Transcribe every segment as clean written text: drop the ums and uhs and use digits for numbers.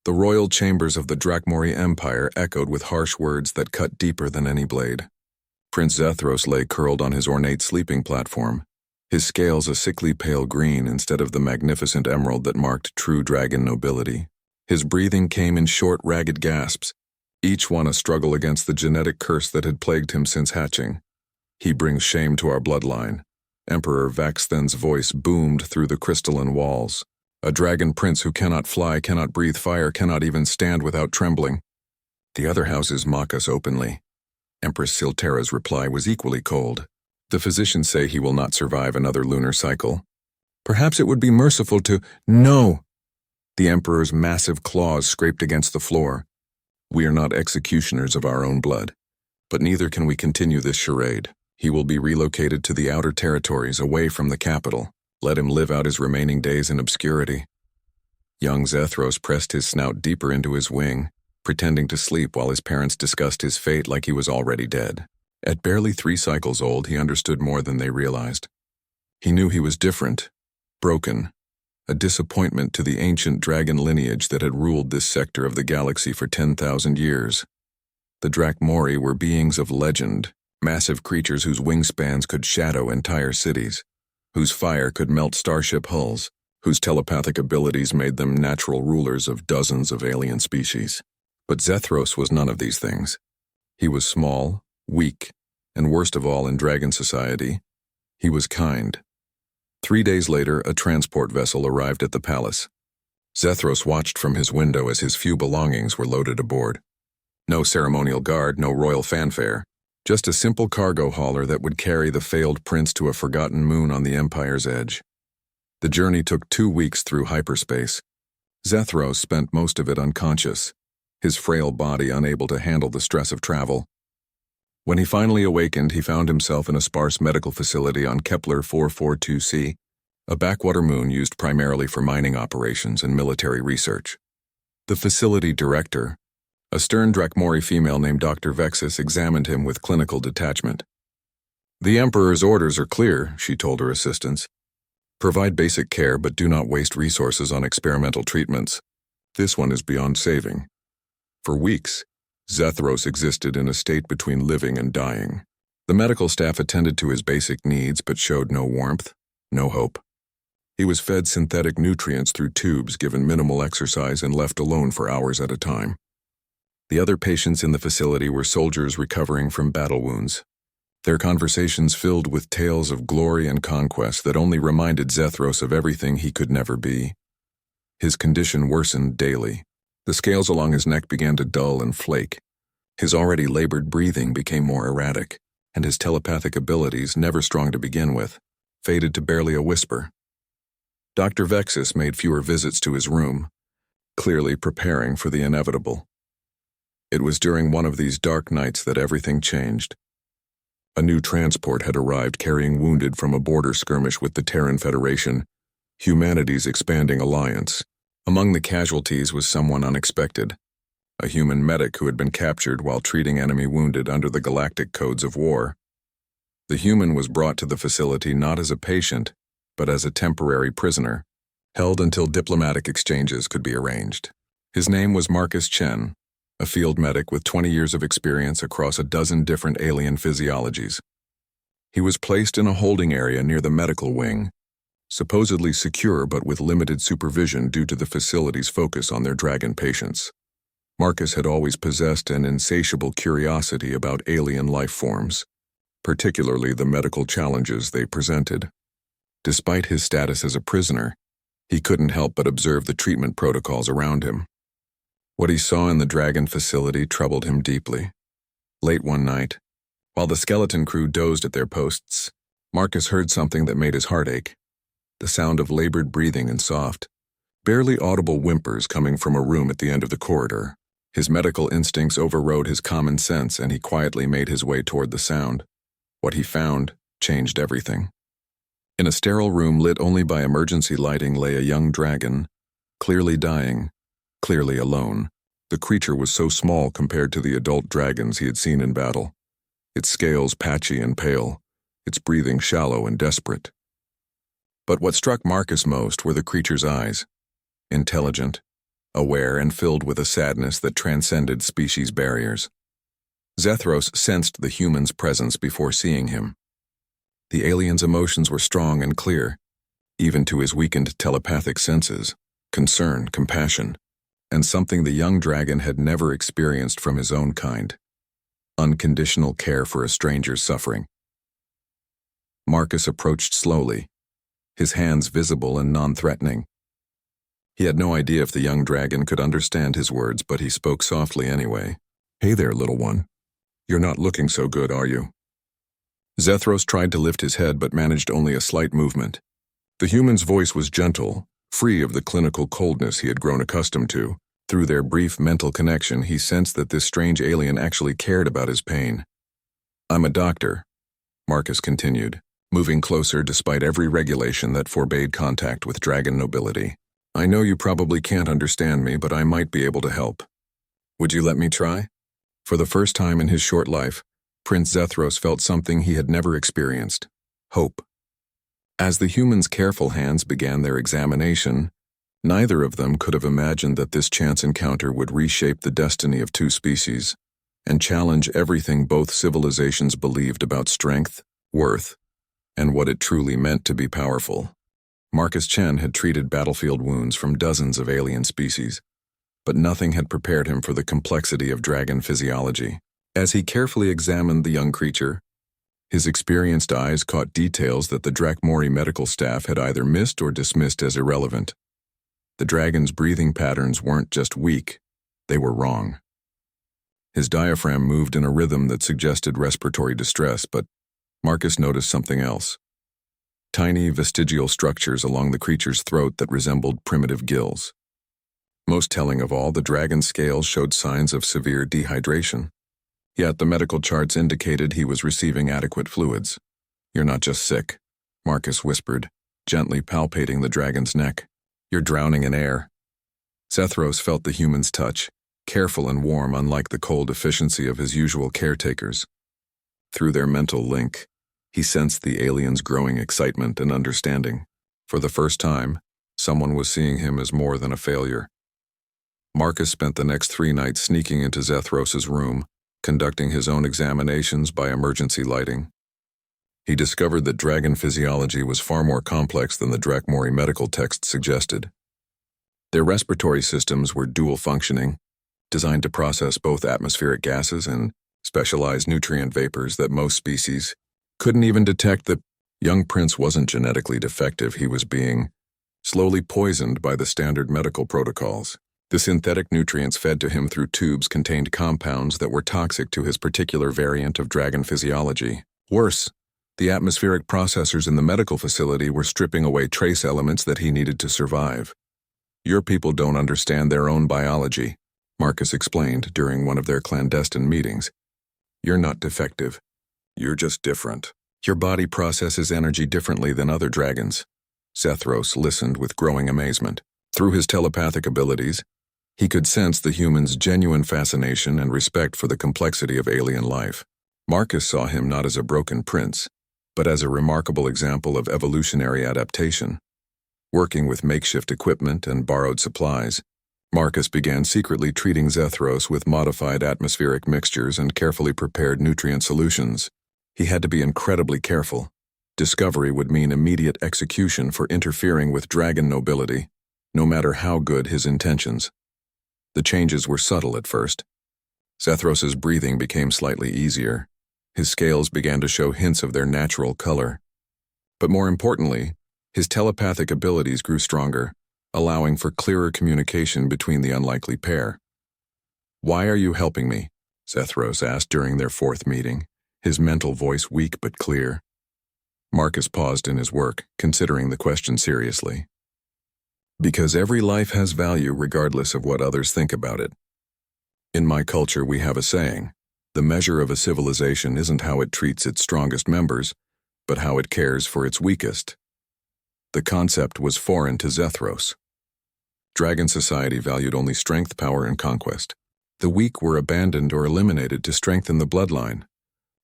The royal chambers of the Drakmori Empire echoed with harsh words that cut deeper than any blade. Prince Zethros lay curled on his ornate sleeping platform, his scales a sickly pale green instead of the magnificent emerald that marked true dragon nobility. His breathing came in short, ragged gasps, each one a struggle against the genetic curse that had plagued him since hatching. "He brings shame to our bloodline." Emperor Vaxthen's voice boomed through the crystalline walls. "A dragon prince who cannot fly, cannot breathe fire, cannot even stand without trembling." The other houses mock us openly. Empress Siltera's reply was equally cold. "The physicians say he will not survive another lunar cycle. Perhaps it would be merciful to—" "No!" The Emperor's massive claws scraped against the floor. "We are not executioners of our own blood, but neither can we continue this charade. He will be relocated to the outer territories, away from the capital. Let him live out his remaining days in obscurity." Young Zethros pressed his snout deeper into his wing, pretending to sleep while his parents discussed his fate like he was already dead. At barely 3 cycles old, he understood more than they realized. He knew he was different, broken, a disappointment to the ancient dragon lineage that had ruled this sector of the galaxy for 10,000 years. The Drakmori were beings of legend, massive creatures whose wingspans could shadow entire cities, whose fire could melt starship hulls, whose telepathic abilities made them natural rulers of dozens of alien species. But Zethros was none of these things. He was small, weak, and worst of all in dragon society, he was kind. 3 days later, a transport vessel arrived at the palace. Zethros watched from his window as his few belongings were loaded aboard. No ceremonial guard, no royal fanfare. Just a simple cargo hauler that would carry the failed prince to a forgotten moon on the Empire's edge. The journey took 2 weeks through hyperspace. Zethros spent most of it unconscious, his frail body unable to handle the stress of travel. When he finally awakened, he found himself in a sparse medical facility on Kepler 442c, a backwater moon used primarily for mining operations and military research. The facility director, a stern Drakmori female named Dr. Vexus, examined him with clinical detachment. "The Emperor's orders are clear," she told her assistants. "Provide basic care, but do not waste resources on experimental treatments. This one is beyond saving." For weeks, Zethros existed in a state between living and dying. The medical staff attended to his basic needs but showed no warmth, no hope. He was fed synthetic nutrients through tubes, given minimal exercise, and left alone for hours at a time. The other patients in the facility were soldiers recovering from battle wounds, their conversations filled with tales of glory and conquest that only reminded Zethros of everything he could never be. His condition worsened daily. The scales along his neck began to dull and flake. His already labored breathing became more erratic, and his telepathic abilities, never strong to begin with, faded to barely a whisper. Dr. Vexus made fewer visits to his room, clearly preparing for the inevitable. It was during one of these dark nights that everything changed. A new transport had arrived carrying wounded from a border skirmish with the Terran Federation, humanity's expanding alliance. Among the casualties was someone unexpected, a human medic who had been captured while treating enemy wounded under the galactic codes of war. The human was brought to the facility not as a patient, but as a temporary prisoner, held until diplomatic exchanges could be arranged. His name was Marcus Chen, a field medic with 20 years of experience across a dozen different alien physiologies. He was placed in a holding area near the medical wing, supposedly secure but with limited supervision due to the facility's focus on their dragon patients. Marcus had always possessed an insatiable curiosity about alien life forms, particularly the medical challenges they presented. Despite his status as a prisoner, he couldn't help but observe the treatment protocols around him. What he saw in the dragon facility troubled him deeply. Late one night, while the skeleton crew dozed at their posts, Marcus heard something that made his heart ache. The sound of labored breathing and soft, barely audible whimpers coming from a room at the end of the corridor. His medical instincts overrode his common sense, and he quietly made his way toward the sound. What he found changed everything. In a sterile room lit only by emergency lighting lay a young dragon, clearly dying, clearly alone. The creature was so small compared to the adult dragons he had seen in battle, its scales patchy and pale, its breathing shallow and desperate. But what struck Marcus most were the creature's eyes, intelligent, aware and filled with a sadness that transcended species barriers. Zethros sensed the human's presence before seeing him. The alien's emotions were strong and clear, even to his weakened telepathic senses: concern, compassion, and something the young dragon had never experienced from his own kind: unconditional care for a stranger's suffering. Marcus approached slowly, his hands visible and non-threatening. He had no idea if the young dragon could understand his words, but he spoke softly anyway. "Hey there, little one. You're not looking so good, are you?" Zethros tried to lift his head but managed only a slight movement. The human's voice was gentle, free of the clinical coldness he had grown accustomed to. Through their brief mental connection, he sensed that this strange alien actually cared about his pain. "I'm a doctor," Marcus continued, moving closer despite every regulation that forbade contact with dragon nobility. "I know you probably can't understand me, but I might be able to help. Would you let me try?" For the first time in his short life, Prince Zethros felt something he had never experienced: hope. As the human's careful hands began their examination, neither of them could have imagined that this chance encounter would reshape the destiny of two species and challenge everything both civilizations believed about strength, worth, and what it truly meant to be powerful. Marcus Chen had treated battlefield wounds from dozens of alien species, but nothing had prepared him for the complexity of dragon physiology. As he carefully examined the young creature, his experienced eyes caught details that the Drakmori medical staff had either missed or dismissed as irrelevant. The dragon's breathing patterns weren't just weak, they were wrong. His diaphragm moved in a rhythm that suggested respiratory distress, but Marcus noticed something else: tiny vestigial structures along the creature's throat that resembled primitive gills. Most telling of all, the dragon's scales showed signs of severe dehydration. Yet the medical charts indicated he was receiving adequate fluids. "You're not just sick," Marcus whispered, gently palpating the dragon's neck. "You're drowning in air." Zethros felt the human's touch, careful and warm, unlike the cold efficiency of his usual caretakers. Through their mental link, he sensed the alien's growing excitement and understanding. For the first time, someone was seeing him as more than a failure. Marcus spent the next 3 nights sneaking into Zethros' room, conducting his own examinations by emergency lighting. He discovered that dragon physiology was far more complex than the Drakmori medical text suggested. Their respiratory systems were dual functioning, designed to process both atmospheric gases and specialized nutrient vapors that most species couldn't even detect. The young prince wasn't genetically defective, he was being slowly poisoned by the standard medical protocols. The synthetic nutrients fed to him through tubes contained compounds that were toxic to his particular variant of dragon physiology. Worse, the atmospheric processors in the medical facility were stripping away trace elements that he needed to survive. "Your people don't understand their own biology," Marcus explained during one of their clandestine meetings. "You're not defective. You're just different. Your body processes energy differently than other dragons." Zethros listened with growing amazement. Through his telepathic abilities, he could sense the human's genuine fascination and respect for the complexity of alien life. Marcus saw him not as a broken prince, but as a remarkable example of evolutionary adaptation. Working with makeshift equipment and borrowed supplies, Marcus began secretly treating Zethros with modified atmospheric mixtures and carefully prepared nutrient solutions. He had to be incredibly careful. Discovery would mean immediate execution for interfering with dragon nobility, no matter how good his intentions. The changes were subtle at first. Zethros' breathing became slightly easier. His scales began to show hints of their natural color. But more importantly, his telepathic abilities grew stronger, allowing for clearer communication between the unlikely pair. "Why are you helping me?" Zethros asked during their 4th meeting, his mental voice weak but clear. Marcus paused in his work, considering the question seriously. "Because every life has value regardless of what others think about it. In my culture we have a saying: the measure of a civilization isn't how it treats its strongest members, but how it cares for its weakest." The concept was foreign to Zethros. Dragon society valued only strength, power, and conquest. The weak were abandoned or eliminated to strengthen the bloodline.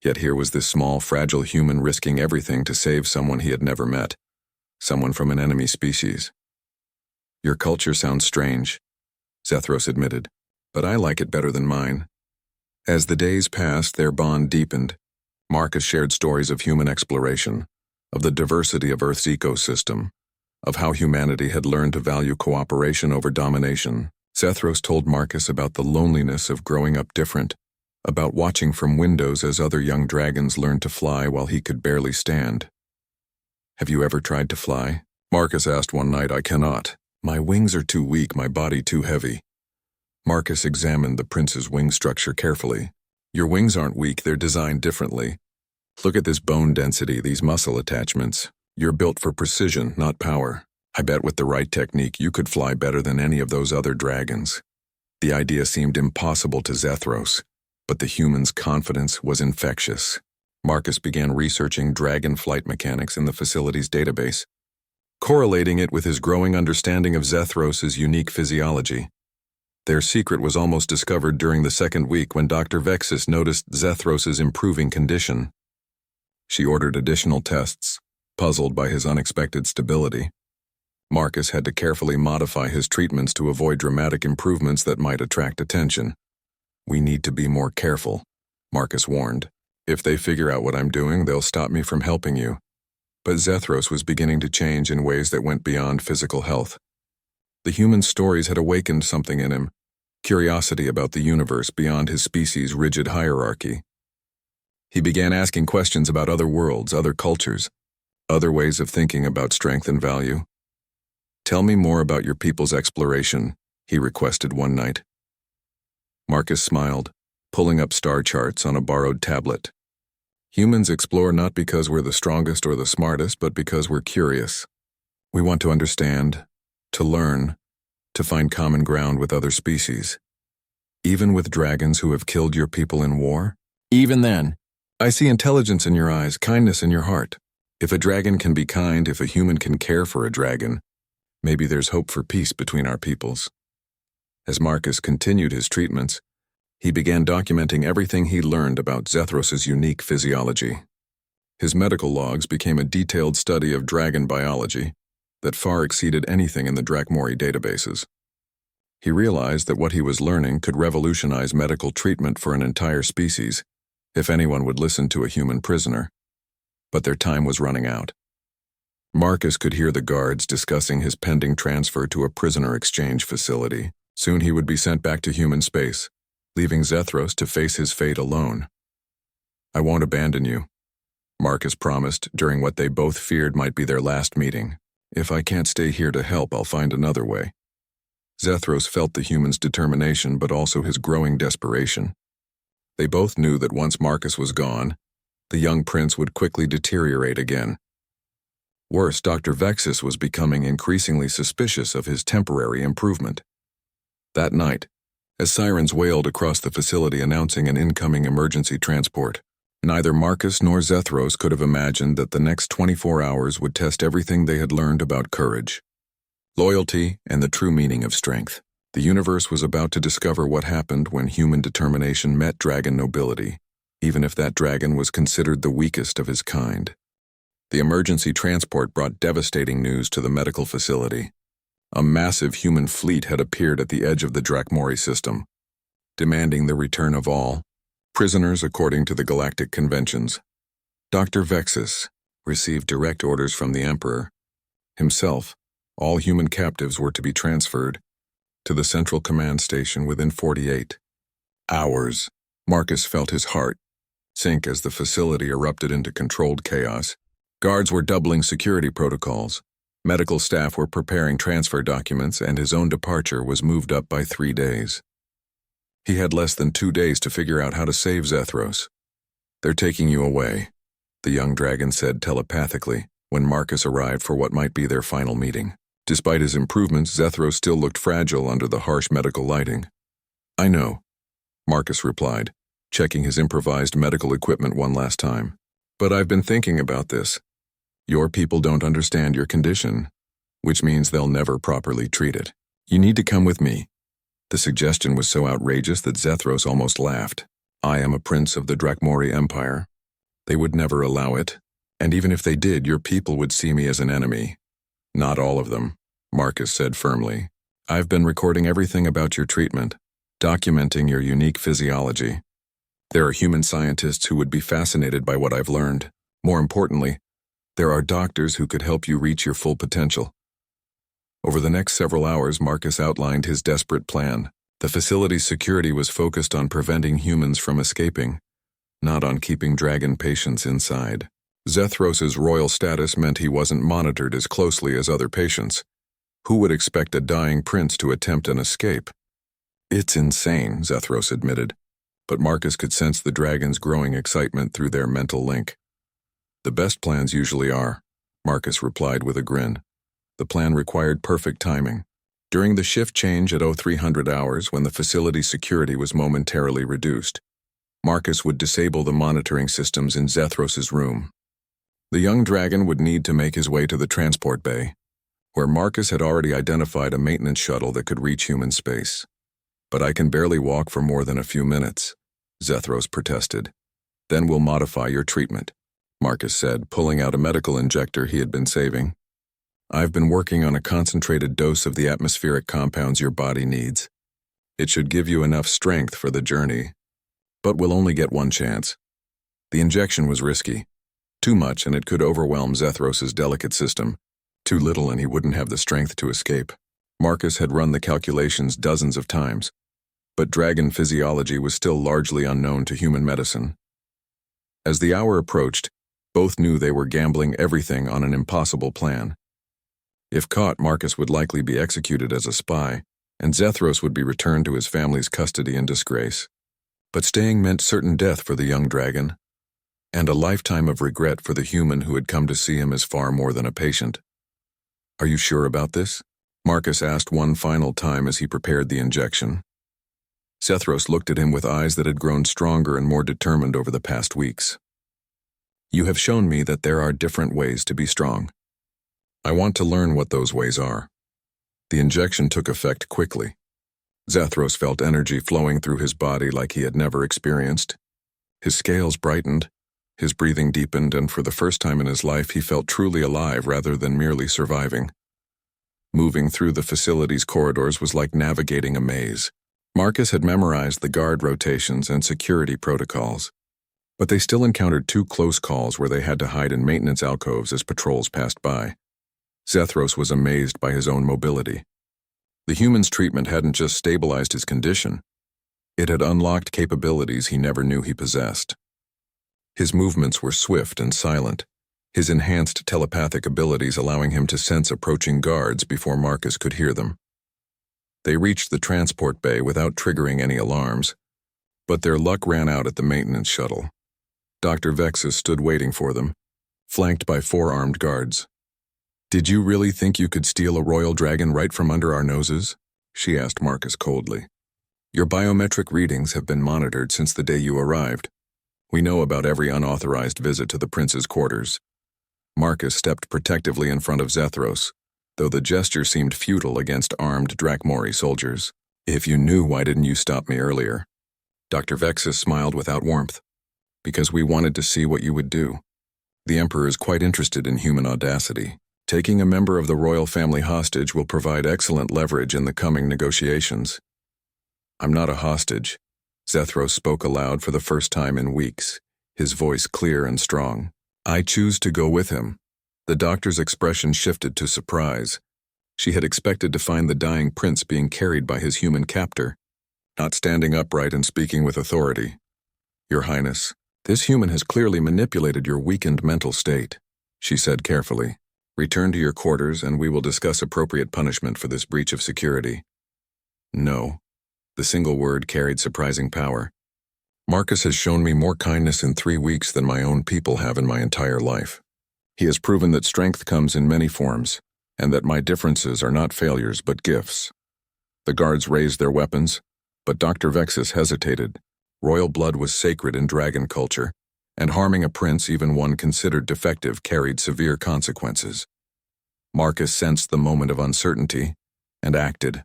Yet here was this small, fragile human risking everything to save someone he had never met, someone from an enemy species. "Your culture sounds strange," Zethros admitted, "but I like it better than mine." As the days passed, their bond deepened. Marcus shared stories of human exploration, of the diversity of Earth's ecosystem, of how humanity had learned to value cooperation over domination. Zethros told Marcus about the loneliness of growing up different, about watching from windows as other young dragons learned to fly while he could barely stand. "Have you ever tried to fly?" Marcus asked one night. "I cannot. My wings are too weak, my body too heavy." Marcus examined the prince's wing structure carefully. "Your wings aren't weak, they're designed differently. Look at this bone density, these muscle attachments. You're built for precision, not power. I bet with the right technique you could fly better than any of those other dragons." The idea seemed impossible to Zethros, but the human's confidence was infectious. Marcus began researching dragon flight mechanics in the facility's database, correlating it with his growing understanding of Zethros' unique physiology. Their secret was almost discovered during the second week when Dr. Vexus noticed Zethros' improving condition. She ordered additional tests, puzzled by his unexpected stability. Marcus had to carefully modify his treatments to avoid dramatic improvements that might attract attention. "We need to be more careful," Marcus warned. "If they figure out what I'm doing, they'll stop me from helping you." But Zethros was beginning to change in ways that went beyond physical health. The human stories had awakened something in him, curiosity about the universe beyond his species' rigid hierarchy. He began asking questions about other worlds, other cultures, other ways of thinking about strength and value. "Tell me more about your people's exploration," he requested one night. Marcus smiled, pulling up star charts on a borrowed tablet. "Humans explore not because we're the strongest or the smartest, but because we're curious. We want to understand, to learn, to find common ground with other species. Even with dragons who have killed your people in war? Even then, I see intelligence in your eyes, kindness in your heart. If a dragon can be kind, if a human can care for a dragon, maybe there's hope for peace between our peoples." As Marcus continued his treatments, he began documenting everything he learned about Zethros' unique physiology. His medical logs became a detailed study of dragon biology that far exceeded anything in the Drakmori databases. He realized that what he was learning could revolutionize medical treatment for an entire species, if anyone would listen to a human prisoner. But their time was running out. Marcus could hear the guards discussing his pending transfer to a prisoner exchange facility. Soon he would be sent back to human space, leaving Zethros to face his fate alone. "I won't abandon you," Marcus promised during what they both feared might be their last meeting. "If I can't stay here to help, I'll find another way." Zethros felt the human's determination but also his growing desperation. They both knew that once Marcus was gone, the young prince would quickly deteriorate again. Worse, Dr. Vexus was becoming increasingly suspicious of his temporary improvement. That night, as sirens wailed across the facility announcing an incoming emergency transport, neither Marcus nor Zethros could have imagined that the next 24 hours would test everything they had learned about courage, loyalty, and the true meaning of strength. The universe was about to discover what happened when human determination met dragon nobility, even if that dragon was considered the weakest of his kind. The emergency transport brought devastating news to the medical facility. A massive human fleet had appeared at the edge of the Drakmori system, demanding the return of all prisoners according to the galactic conventions. Dr. Vexus received direct orders from the Emperor. Himself, all human captives were to be transferred to the central command station within 48 hours. Marcus felt his heart sink as the facility erupted into controlled chaos. Guards were doubling security protocols. Medical staff were preparing transfer documents, and his own departure was moved up by 3 days. He had less than 2 days to figure out how to save Zethros. "They're taking you away," the young dragon said telepathically when Marcus arrived for what might be their final meeting. Despite his improvements, Zethros still looked fragile under the harsh medical lighting. "I know," Marcus replied, checking his improvised medical equipment one last time. "But I've been thinking about this. Your people don't understand your condition, which means they'll never properly treat it. You need to come with me." The suggestion was so outrageous that Zethros almost laughed. "I am a prince of the Drakmori Empire. They would never allow it, and even if they did, your people would see me as an enemy." "Not all of them," Marcus said firmly. I've been recording everything about your treatment, documenting your unique physiology. There are human scientists who would be fascinated by what I've learned. More importantly, there are doctors who could help you reach your full potential. Over the next several hours, Marcus outlined his desperate plan. The facility's security was focused on preventing humans from escaping, not on keeping dragon patients inside. Zethros' royal status meant he wasn't monitored as closely as other patients. Who would expect a dying prince to attempt an escape? It's insane, Zethros admitted, but Marcus could sense the dragon's growing excitement through their mental link. The best plans usually are, Marcus replied with a grin. The plan required perfect timing. During the shift change at 0300 hours, when the facility's security was momentarily reduced, Marcus would disable the monitoring systems in Zethros' room. The young dragon would need to make his way to the transport bay, where Marcus had already identified a maintenance shuttle that could reach human space. But I can barely walk for more than a few minutes, Zethros protested. Then we'll modify your treatment, Marcus said, pulling out a medical injector he had been saving. I've been working on a concentrated dose of the atmospheric compounds your body needs. It should give you enough strength for the journey, but we'll only get one chance. The injection was risky. Too much and it could overwhelm Zethros' delicate system. Too little and he wouldn't have the strength to escape. Marcus had run the calculations dozens of times, but dragon physiology was still largely unknown to human medicine. As the hour approached, both knew they were gambling everything on an impossible plan. If caught, Marcus would likely be executed as a spy, and Zethros would be returned to his family's custody in disgrace. But staying meant certain death for the young dragon, and a lifetime of regret for the human who had come to see him as far more than a patient. Are you sure about this? Marcus asked one final time as he prepared the injection. Zethros looked at him with eyes that had grown stronger and more determined over the past weeks. You have shown me that there are different ways to be strong. I want to learn what those ways are. The injection took effect quickly. Zethros felt energy flowing through his body like he had never experienced. His scales brightened, his breathing deepened, and for the first time in his life he felt truly alive rather than merely surviving. Moving through the facility's corridors was like navigating a maze. Marcus had memorized the guard rotations and security protocols, but they still encountered 2 close calls where they had to hide in maintenance alcoves as patrols passed by. Zethros was amazed by his own mobility. The human's treatment hadn't just stabilized his condition, it had unlocked capabilities he never knew he possessed. His movements were swift and silent, his enhanced telepathic abilities allowing him to sense approaching guards before Marcus could hear them. They reached the transport bay without triggering any alarms, but their luck ran out at the maintenance shuttle. Dr. Vexus stood waiting for them, flanked by 4 armed guards. Did you really think you could steal a royal dragon right from under our noses? She asked Marcus coldly. Your biometric readings have been monitored since the day you arrived. We know about every unauthorized visit to the prince's quarters. Marcus stepped protectively in front of Zethros, though the gesture seemed futile against armed Drakmori soldiers. If you knew, why didn't you stop me earlier? Dr. Vexus smiled without warmth. Because we wanted to see what you would do. The Emperor is quite interested in human audacity. Taking a member of the royal family hostage will provide excellent leverage in the coming negotiations. I'm not a hostage. Zethros spoke aloud for the first time in weeks, his voice clear and strong. I choose to go with him. The doctor's expression shifted to surprise. She had expected to find the dying prince being carried by his human captor, not standing upright and speaking with authority. Your Highness, this human has clearly manipulated your weakened mental state, she said carefully. Return to your quarters and we will discuss appropriate punishment for this breach of security. No. The single word carried surprising power. Marcus has shown me more kindness in 3 weeks than my own people have in my entire life. He has proven that strength comes in many forms, and that my differences are not failures but gifts. The guards raised their weapons, but Dr. Vexus hesitated. Royal blood was sacred in dragon culture, and harming a prince, even one considered defective, carried severe consequences. Marcus sensed the moment of uncertainty and acted.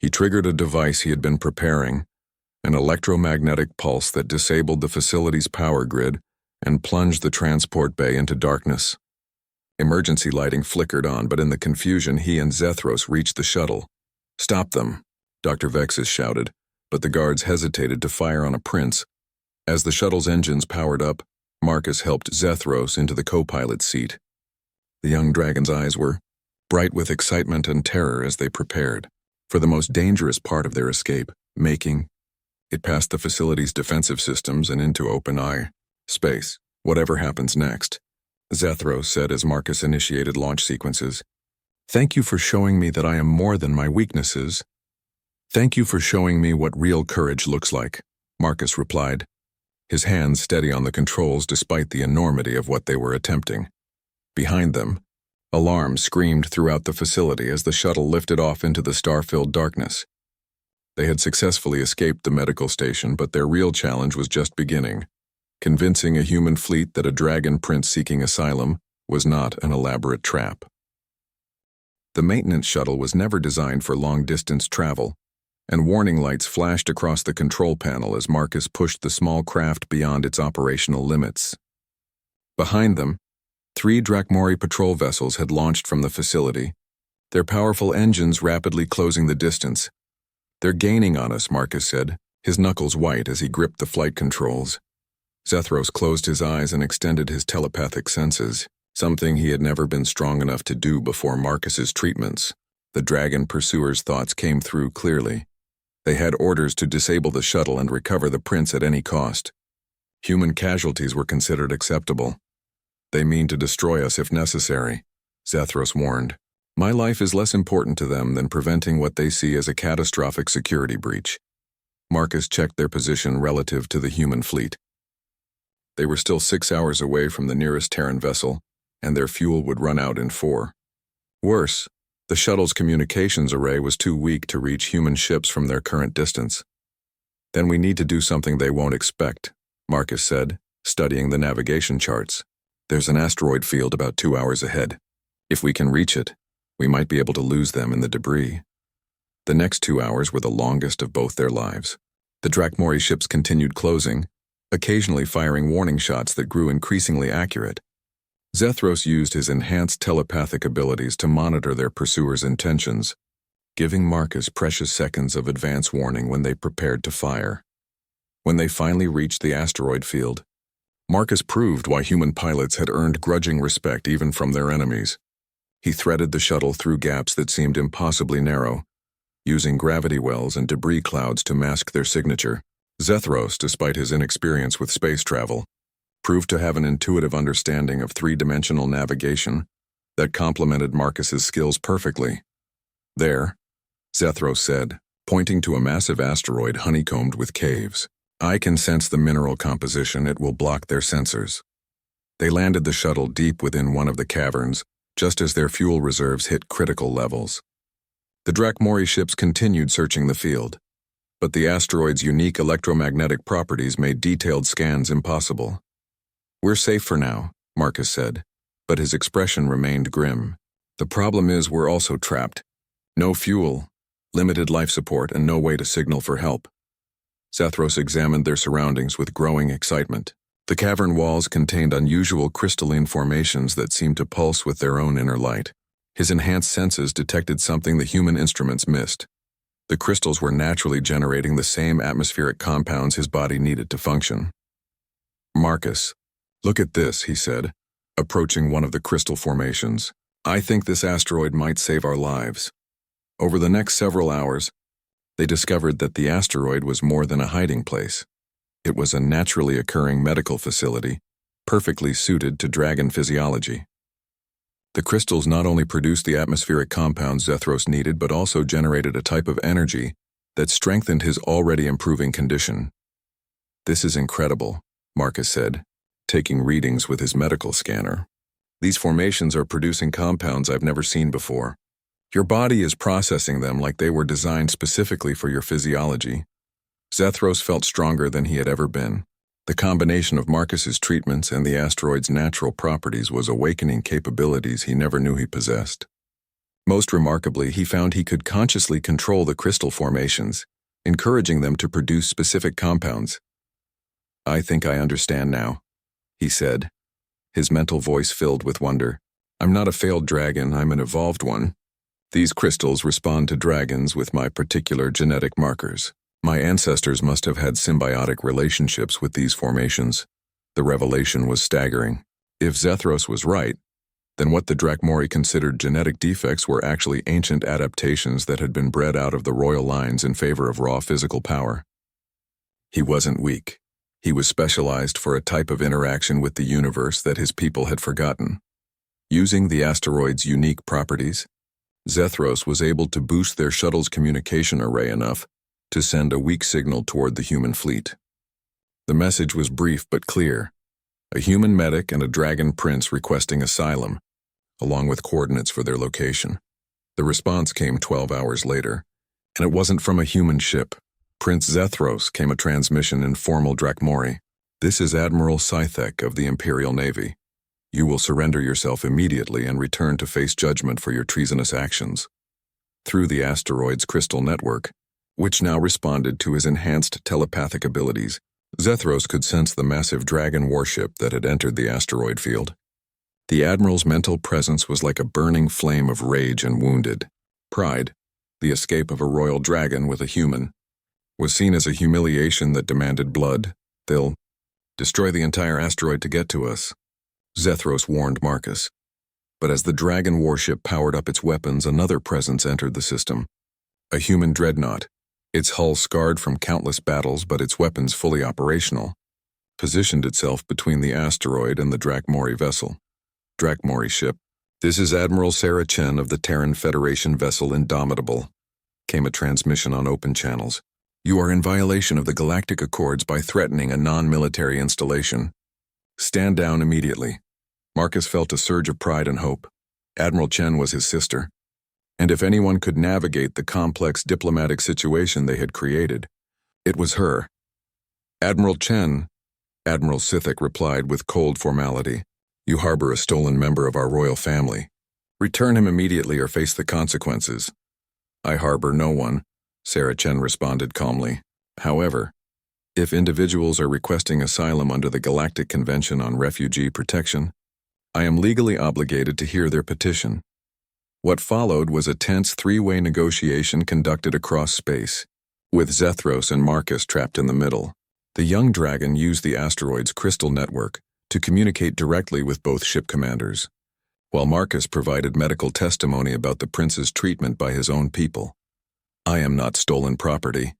He triggered a device he had been preparing, an electromagnetic pulse that disabled the facility's power grid and plunged the transport bay into darkness. Emergency lighting flickered on, but in the confusion he and Zethros reached the shuttle. "Stop them," Dr. Vexus shouted, but the guards hesitated to fire on a prince. As the shuttle's engines powered up, Marcus helped Zethros into the co-pilot's seat. The young dragon's eyes were bright with excitement and terror as they prepared for the most dangerous part of their escape, making it past the facility's defensive systems and into open space. "Whatever happens next," Zethros said as Marcus initiated launch sequences. "Thank you for showing me that I am more than my weaknesses." "Thank you for showing me what real courage looks like," Marcus replied, his hands steady on the controls despite the enormity of what they were attempting. Behind them, alarms screamed throughout the facility as the shuttle lifted off into the star-filled darkness. They had successfully escaped the medical station, but their real challenge was just beginning, convincing a human fleet that a dragon prince seeking asylum was not an elaborate trap. The maintenance shuttle was never designed for long-distance travel, and warning lights flashed across the control panel as Marcus pushed the small craft beyond its operational limits. Behind them, 3 Drakmori patrol vessels had launched from the facility, their powerful engines rapidly closing the distance. "They're gaining on us," Marcus said, his knuckles white as he gripped the flight controls. Zethros closed his eyes and extended his telepathic senses, something he had never been strong enough to do before Marcus's treatments. The dragon pursuer's thoughts came through clearly. They had orders to disable the shuttle and recover the prince at any cost. Human casualties were considered acceptable. "They mean to destroy us if necessary," Zethros warned. "My life is less important to them than preventing what they see as a catastrophic security breach." Marcus checked their position relative to the human fleet. They were still 6 hours away from the nearest Terran vessel, and their fuel would run out in 4. Worse, the shuttle's communications array was too weak to reach human ships from their current distance. "Then we need to do something they won't expect," Marcus said, studying the navigation charts. "There's an asteroid field about 2 hours ahead. If we can reach it, we might be able to lose them in the debris." The next 2 hours were the longest of both their lives. The Drakmori ships continued closing, occasionally firing warning shots that grew increasingly accurate. Zethros used his enhanced telepathic abilities to monitor their pursuers' intentions, giving Marcus precious seconds of advance warning when they prepared to fire. When they finally reached the asteroid field, Marcus proved why human pilots had earned grudging respect even from their enemies. He threaded the shuttle through gaps that seemed impossibly narrow, using gravity wells and debris clouds to mask their signature. Zethros, despite his inexperience with space travel, proved to have an intuitive understanding of 3-dimensional navigation that complemented Marcus's skills perfectly. "There," Zethros said, pointing to a massive asteroid honeycombed with caves. "I can sense the mineral composition. It will block their sensors." They landed the shuttle deep within one of the caverns, just as their fuel reserves hit critical levels. The Drakmori ships continued searching the field, but the asteroid's unique electromagnetic properties made detailed scans impossible. "We're safe for now," Marcus said, but his expression remained grim. "The problem is we're also trapped. No fuel, limited life support, and no way to signal for help." Zethros examined their surroundings with growing excitement. The cavern walls contained unusual crystalline formations that seemed to pulse with their own inner light. His enhanced senses detected something the human instruments missed. The crystals were naturally generating the same atmospheric compounds his body needed to function. "Marcus, look at this," he said, approaching one of the crystal formations. "I think this asteroid might save our lives." Over the next several hours, they discovered that the asteroid was more than a hiding place. It was a naturally occurring medical facility, perfectly suited to dragon physiology. The crystals not only produced the atmospheric compounds Zethros needed, but also generated a type of energy that strengthened his already improving condition. "This is incredible," Marcus said, taking readings with his medical scanner. "These formations are producing compounds I've never seen before. Your body is processing them like they were designed specifically for your physiology." Zethros felt stronger than he had ever been. The combination of Marcus's treatments and the asteroid's natural properties was awakening capabilities he never knew he possessed. Most remarkably, he found he could consciously control the crystal formations, encouraging them to produce specific compounds. "I think I understand now," he said, his mental voice filled with wonder. "I'm not a failed dragon, I'm an evolved one. These crystals respond to dragons with my particular genetic markers. My ancestors must have had symbiotic relationships with these formations. The revelation was staggering. If Zethros was right, then what the Drakmori considered genetic defects were actually ancient adaptations that had been bred out of the royal lines in favor of raw physical power. He wasn't weak. He was specialized for a type of interaction with the universe that his people had forgotten. Using the asteroid's unique properties, Zethros was able to boost their shuttle's communication array enough to send a weak signal toward the human fleet. The message was brief but clear. A human medic and a dragon prince requesting asylum, along with coordinates for their location. The response came 12 hours later, and it wasn't from a human ship. Prince Zethros came a transmission in formal Drakmori. This is Admiral Sci-Fi of the Imperial Navy. You will surrender yourself immediately and return to face judgment for your treasonous actions. Through the asteroid's crystal network, which now responded to his enhanced telepathic abilities, Zethros could sense the massive dragon warship that had entered the asteroid field. The Admiral's mental presence was like a burning flame of rage and wounded pride. The escape of a royal dragon with a human was seen as a humiliation that demanded blood. They'll destroy the entire asteroid to get to us, Zethros warned Marcus. But as the dragon warship powered up its weapons, another presence entered the system. A human dreadnought, its hull scarred from countless battles but its weapons fully operational, positioned itself between the asteroid and the Drakmori vessel. Drakmori ship. This is Admiral Sarah Chen of the Terran Federation vessel Indomitable, came a transmission on open channels. You are in violation of the Galactic Accords by threatening a non-military installation. Stand down immediately. Marcus felt a surge of pride and hope. Admiral Chen was his sister, and if anyone could navigate the complex diplomatic situation they had created, it was her. Admiral Chen, Admiral Sithik replied with cold formality. You harbor a stolen member of our royal family. Return him immediately or face the consequences. I harbor no one, Sarah Chen responded calmly. However, if individuals are requesting asylum under the Galactic Convention on Refugee Protection, I am legally obligated to hear their petition. What followed was a tense three-way negotiation conducted across space, with Zethros and Marcus trapped in the middle. The young dragon used the asteroid's crystal network to communicate directly with both ship commanders, while Marcus provided medical testimony about the prince's treatment by his own people. I am not stolen property,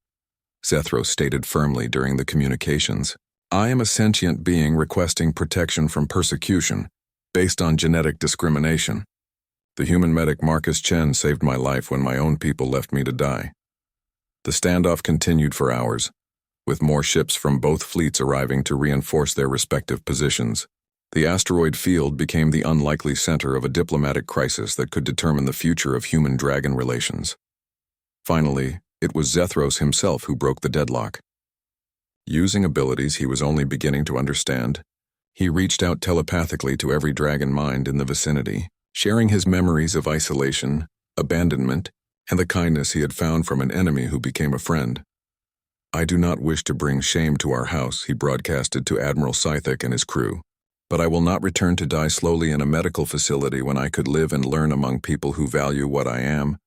Zethros stated firmly during the communications. I am a sentient being requesting protection from persecution, based on genetic discrimination. The human medic Marcus Chen saved my life when my own people left me to die. The standoff continued for hours, with more ships from both fleets arriving to reinforce their respective positions. The asteroid field became the unlikely center of a diplomatic crisis that could determine the future of human-dragon relations. Finally, it was Zethros himself who broke the deadlock. Using abilities he was only beginning to understand, he reached out telepathically to every dragon mind in the vicinity, sharing his memories of isolation, abandonment, and the kindness he had found from an enemy who became a friend. I do not wish to bring shame to our house, he broadcasted to Admiral Scythic and his crew, but I will not return to die slowly in a medical facility when I could live and learn among people who value what I am,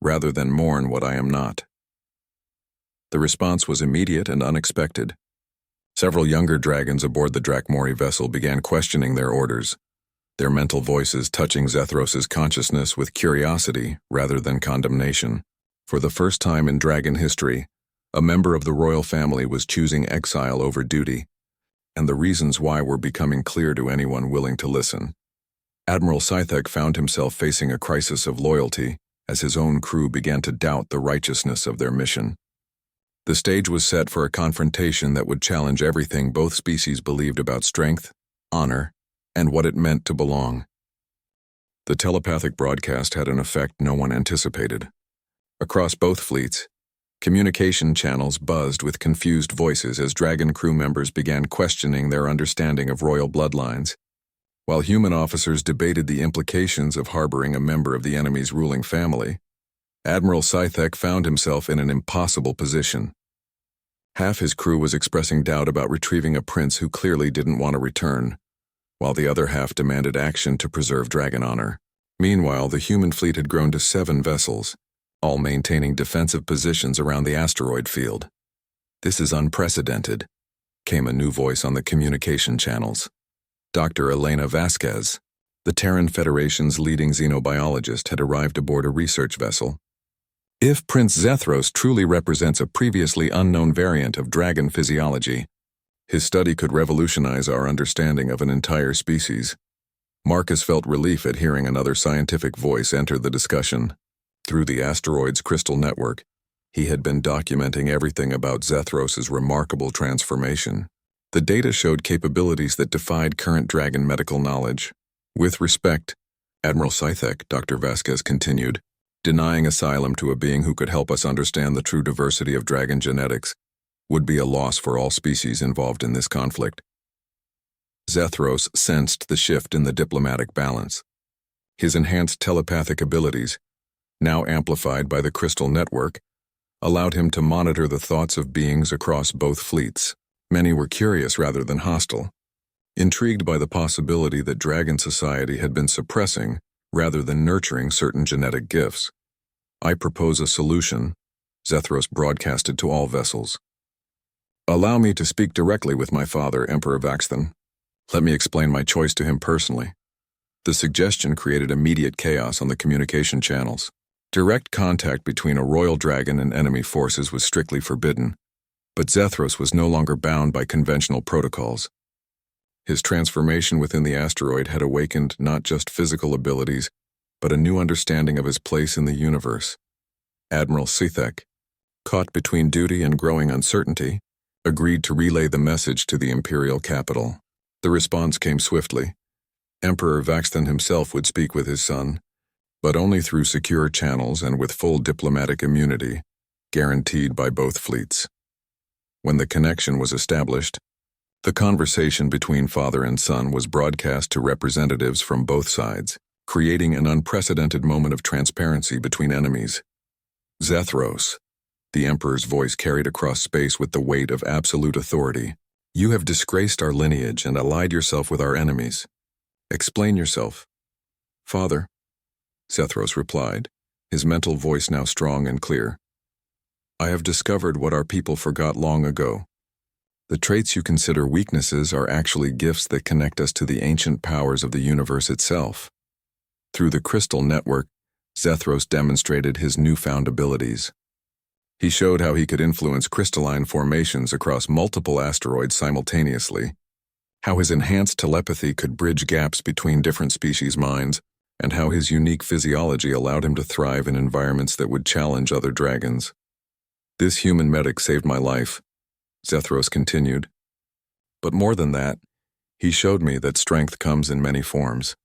rather than mourn what I am not. The response was immediate and unexpected. Several younger dragons aboard the Drakmori vessel began questioning their orders, their mental voices touching Zethros' consciousness with curiosity rather than condemnation. For the first time in dragon history, a member of the royal family was choosing exile over duty, and the reasons why were becoming clear to anyone willing to listen. Admiral Scythek found himself facing a crisis of loyalty as his own crew began to doubt the righteousness of their mission. The stage was set for a confrontation that would challenge everything both species believed about strength, honor, and what it meant to belong. The telepathic broadcast had an effect no one anticipated. Across both fleets, communication channels buzzed with confused voices as dragon crew members began questioning their understanding of royal bloodlines, while human officers debated the implications of harboring a member of the enemy's ruling family. Admiral Scythek found himself in an impossible position. Half his crew was expressing doubt about retrieving a prince who clearly didn't want to return, while the other half demanded action to preserve dragon honor. Meanwhile, the human fleet had grown to 7 vessels, all maintaining defensive positions around the asteroid field. "This is unprecedented," came a new voice on the communication channels. Dr. Elena Vasquez, the Terran Federation's leading xenobiologist, had arrived aboard a research vessel. If Prince Zethros truly represents a previously unknown variant of dragon physiology, his study could revolutionize our understanding of an entire species. Marcus felt relief at hearing another scientific voice enter the discussion. Through the asteroid's crystal network, he had been documenting everything about Zethros' remarkable transformation. The data showed capabilities that defied current dragon medical knowledge. "With respect, Admiral Scythek," Dr. Vasquez continued, "denying asylum to a being who could help us understand the true diversity of dragon genetics would be a loss for all species involved in this conflict." Zethros sensed the shift in the diplomatic balance. His enhanced telepathic abilities, now amplified by the crystal network, allowed him to monitor the thoughts of beings across both fleets. Many were curious rather than hostile, intrigued by the possibility that dragon society had been suppressing rather than nurturing certain genetic gifts. "I propose a solution," Zethros broadcasted to all vessels. "Allow me to speak directly with my father, Emperor Vaxthon. Let me explain my choice to him personally." The suggestion created immediate chaos on the communication channels. Direct contact between a royal dragon and enemy forces was strictly forbidden, but Zethros was no longer bound by conventional protocols. His transformation within the asteroid had awakened not just physical abilities, but a new understanding of his place in the universe. Admiral Scythek, caught between duty and growing uncertainty, agreed to relay the message to the imperial capital. The response came swiftly. Emperor Vaxthon himself would speak with his son, but only through secure channels and with full diplomatic immunity, guaranteed by both fleets. When the connection was established, the conversation between father and son was broadcast to representatives from both sides, creating an unprecedented moment of transparency between enemies. "Zethros," the Emperor's voice carried across space with the weight of absolute authority, "you have disgraced our lineage and allied yourself with our enemies. Explain yourself." "Father," Zethros replied, his mental voice now strong and clear, "I have discovered what our people forgot long ago. The traits you consider weaknesses are actually gifts that connect us to the ancient powers of the universe itself." Through the crystal network, Zethros demonstrated his newfound abilities. He showed how he could influence crystalline formations across multiple asteroids simultaneously, how his enhanced telepathy could bridge gaps between different species' minds, and how his unique physiology allowed him to thrive in environments that would challenge other dragons. "This human medic saved my life," Zethros continued. "But more than that, he showed me that strength comes in many forms.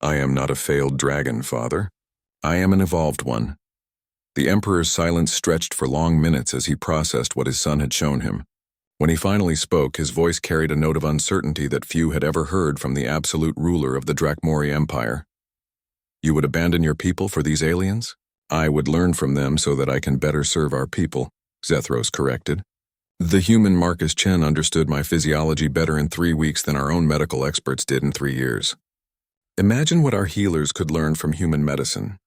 I am not a failed dragon, father. I am an evolved one." The Emperor's silence stretched for long minutes as he processed what his son had shown him. When he finally spoke, his voice carried a note of uncertainty that few had ever heard from the absolute ruler of the Drakmori Empire. "You would abandon your people for these aliens?" "I would learn from them so that I can better serve our people," Zethros corrected. "The human Marcus Chen understood my physiology better in 3 weeks than our own medical experts did in 3 years. Imagine what our healers could learn from human medicine.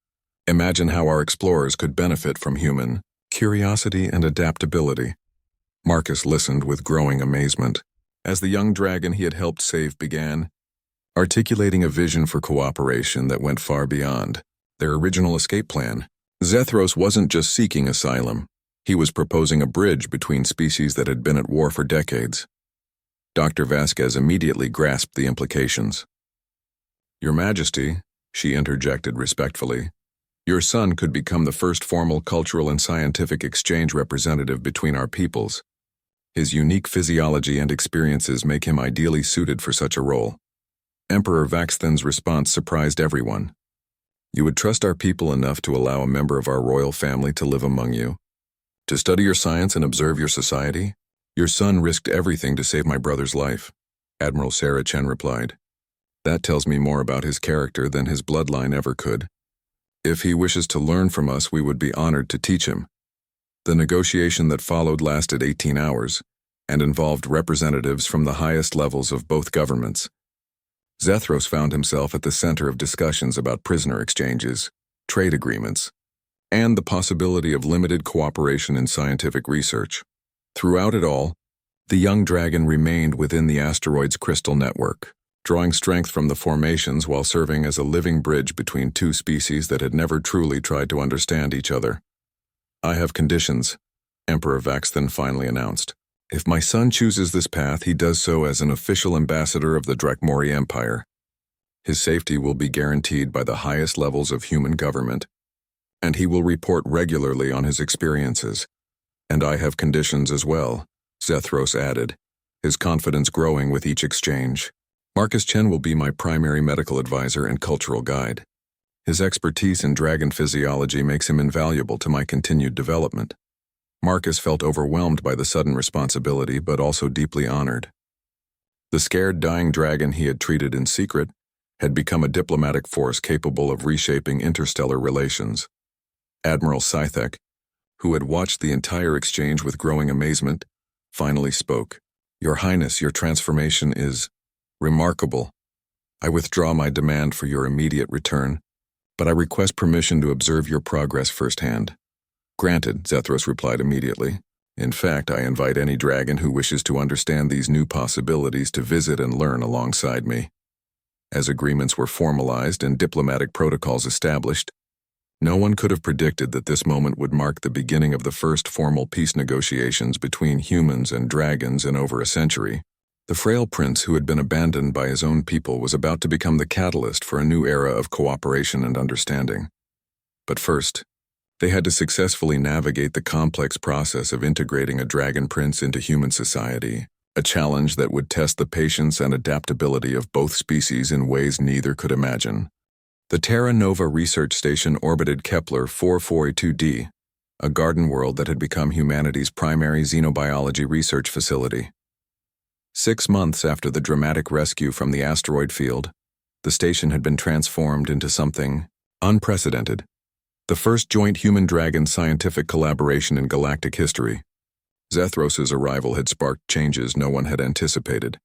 Imagine how our explorers could benefit from human curiosity and adaptability." Marcus listened with growing amazement as the young dragon he had helped save began, articulating a vision for cooperation that went far beyond their original escape plan. Zethros wasn't just seeking asylum. He was proposing a bridge between species that had been at war for decades. Dr. Vasquez immediately grasped the implications. "Your Majesty," she interjected respectfully, "your son could become the first formal cultural and scientific exchange representative between our peoples. His unique physiology and experiences make him ideally suited for such a role." Emperor Vaxthon's response surprised everyone. "You would trust our people enough to allow a member of our royal family to live among you? To study your science and observe your society? Your son risked everything to save my brother's life," Admiral Sarah Chen replied. "That tells me more about his character than his bloodline ever could. If he wishes to learn from us, we would be honored to teach him." The negotiation that followed lasted 18 hours and involved representatives from the highest levels of both governments. Zethros found himself at the center of discussions about prisoner exchanges, trade agreements, and the possibility of limited cooperation in scientific research. Throughout it all, the young dragon remained within the asteroid's crystal network, drawing strength from the formations while serving as a living bridge between two species that had never truly tried to understand each other. "I have conditions," Emperor Vaxthan finally announced. "If my son chooses this path, he does so as an official ambassador of the Drakmori Empire. His safety will be guaranteed by the highest levels of human government, and he will report regularly on his experiences. And I have conditions as well," Zethros added, his confidence growing with each exchange. "Marcus Chen will be my primary medical advisor and cultural guide. His expertise in dragon physiology makes him invaluable to my continued development." Marcus felt overwhelmed by the sudden responsibility, but also deeply honored. The scared, dying dragon he had treated in secret had become a diplomatic force capable of reshaping interstellar relations. Admiral Scythek, who had watched the entire exchange with growing amazement, finally spoke. "Your Highness, your transformation is remarkable. I withdraw my demand for your immediate return, but I request permission to observe your progress firsthand." "Granted," Zethros replied immediately. "In fact, I invite any dragon who wishes to understand these new possibilities to visit and learn alongside me." As agreements were formalized and diplomatic protocols established, no one could have predicted that this moment would mark the beginning of the first formal peace negotiations between humans and dragons in over a century. The frail prince who had been abandoned by his own people was about to become the catalyst for a new era of cooperation and understanding. But first, they had to successfully navigate the complex process of integrating a dragon prince into human society, a challenge that would test the patience and adaptability of both species in ways neither could imagine. The Terra Nova research station orbited Kepler 442d, a garden world that had become humanity's primary xenobiology research facility. 6 months after the dramatic rescue from the asteroid field, the station had been transformed into something unprecedented. The first joint human-dragon scientific collaboration in galactic history. Zethros' arrival had sparked changes no one had anticipated.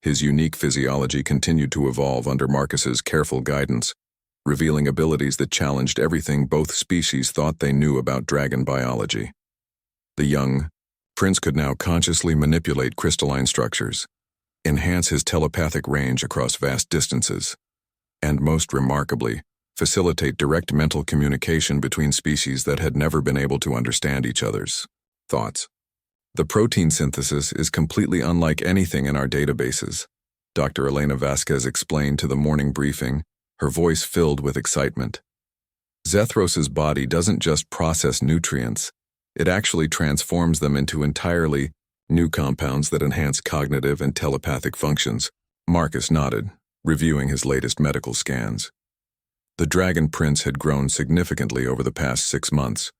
His unique physiology continued to evolve under Marcus's careful guidance, revealing abilities that challenged everything both species thought they knew about dragon biology. The young prince could now consciously manipulate crystalline structures, enhance his telepathic range across vast distances, and most remarkably, facilitate direct mental communication between species that had never been able to understand each other's thoughts. "The protein synthesis is completely unlike anything in our databases," Dr. Elena Vasquez explained to the morning briefing, her voice filled with excitement. "Zethros' body doesn't just process nutrients, it actually transforms them into entirely new compounds that enhance cognitive and telepathic functions." Marcus nodded, reviewing his latest medical scans. The Dragon Prince had grown significantly over the past 6 months,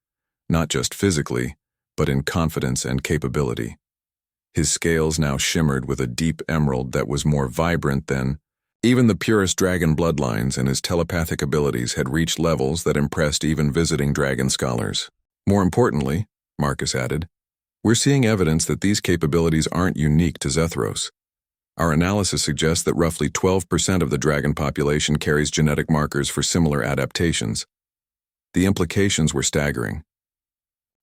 not just physically, but in confidence and capability. His scales now shimmered with a deep emerald that was more vibrant than even the purest dragon bloodlines, and his telepathic abilities had reached levels that impressed even visiting dragon scholars. "More importantly," Marcus added, "we're seeing evidence that these capabilities aren't unique to Zethros. Our analysis suggests that roughly 12% of the dragon population carries genetic markers for similar adaptations." The implications were staggering.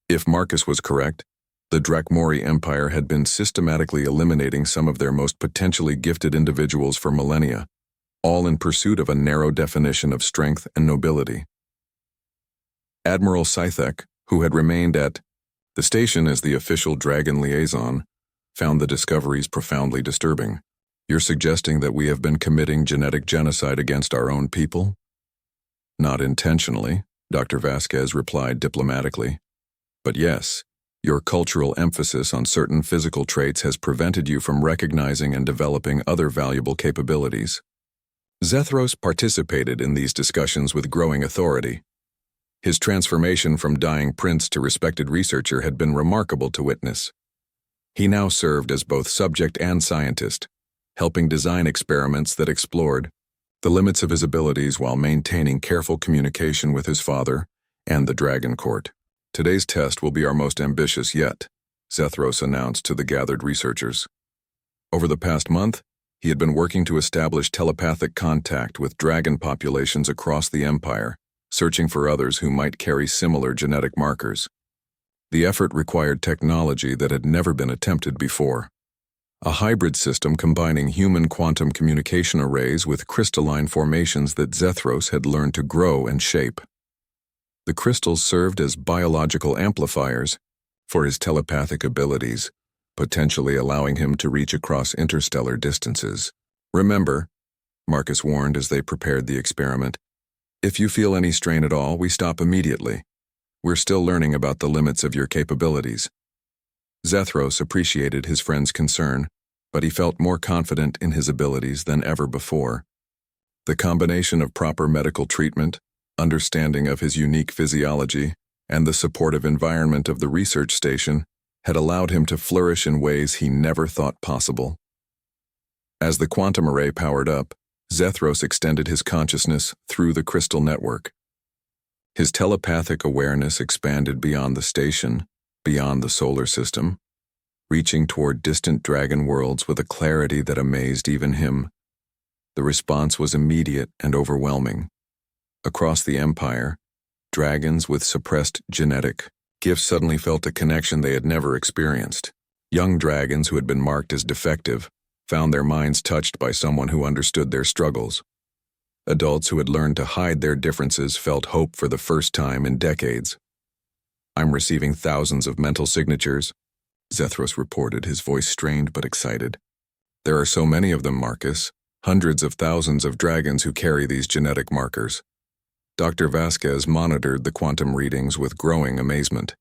If Marcus was correct, the Drakmori Empire had been systematically eliminating some of their most potentially gifted individuals for millennia, all in pursuit of a narrow definition of strength and nobility. Admiral Scythek, who had remained at the station as the official dragon liaison, found the discoveries profoundly disturbing. "You're suggesting that we have been committing genetic genocide against our own people?" "Not intentionally," Dr. Vasquez replied diplomatically. "But yes, your cultural emphasis on certain physical traits has prevented you from recognizing and developing other valuable capabilities." Zethros participated in these discussions with growing authority. His transformation from dying prince to respected researcher had been remarkable to witness. He now served as both subject and scientist, helping design experiments that explored the limits of his abilities while maintaining careful communication with his father and the Dragon Court. "Today's test will be our most ambitious yet," Zethros announced to the gathered researchers. Over the past month, He had been working to establish telepathic contact with dragon populations across the Empire, searching for others who might carry similar genetic markers. The effort required technology that had never been attempted before. A hybrid system combining human quantum communication arrays with crystalline formations that Zethros had learned to grow and shape. The crystals served as biological amplifiers for his telepathic abilities, potentially allowing him to reach across interstellar distances. "Remember," Marcus warned as they prepared the experiment, "if you feel any strain at all, we stop immediately. We're still learning about the limits of your capabilities." Zethros appreciated his friend's concern, but he felt more confident in his abilities than ever before. The combination of proper medical treatment, understanding of his unique physiology, and the supportive environment of the research station had allowed him to flourish in ways he never thought possible. As the quantum array powered up, Zethros extended his consciousness through the crystal network. His telepathic awareness expanded beyond the station, beyond the solar system, reaching toward distant dragon worlds with a clarity that amazed even him. The response was immediate and overwhelming. Across the Empire, dragons with suppressed genetic gifts suddenly felt a connection they had never experienced. Young dragons who had been marked as defective found their minds touched by someone who understood their struggles. Adults who had learned to hide their differences felt hope for the first time in decades. "I'm receiving thousands of mental signatures," Zethros reported, his voice strained but excited. "There are so many of them, Marcus. Hundreds of thousands of dragons who carry these genetic markers." Dr. Vasquez monitored the quantum readings with growing amazement.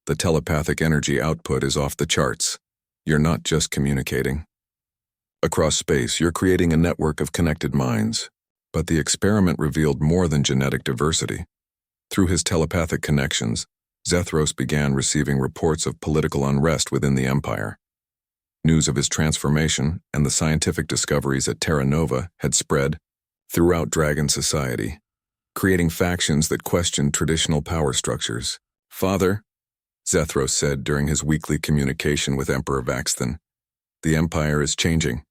"The telepathic energy output is off the charts. You're not just communicating. Across space, you're creating a network of connected minds." But the experiment revealed more than genetic diversity. Through his telepathic connections, Zethros began receiving reports of political unrest within the Empire. News of his transformation and the scientific discoveries at Terra Nova had spread throughout dragon society, creating factions that questioned traditional power structures. "Father," Zethros said during his weekly communication with Emperor Vaxthan, "the Empire is changing.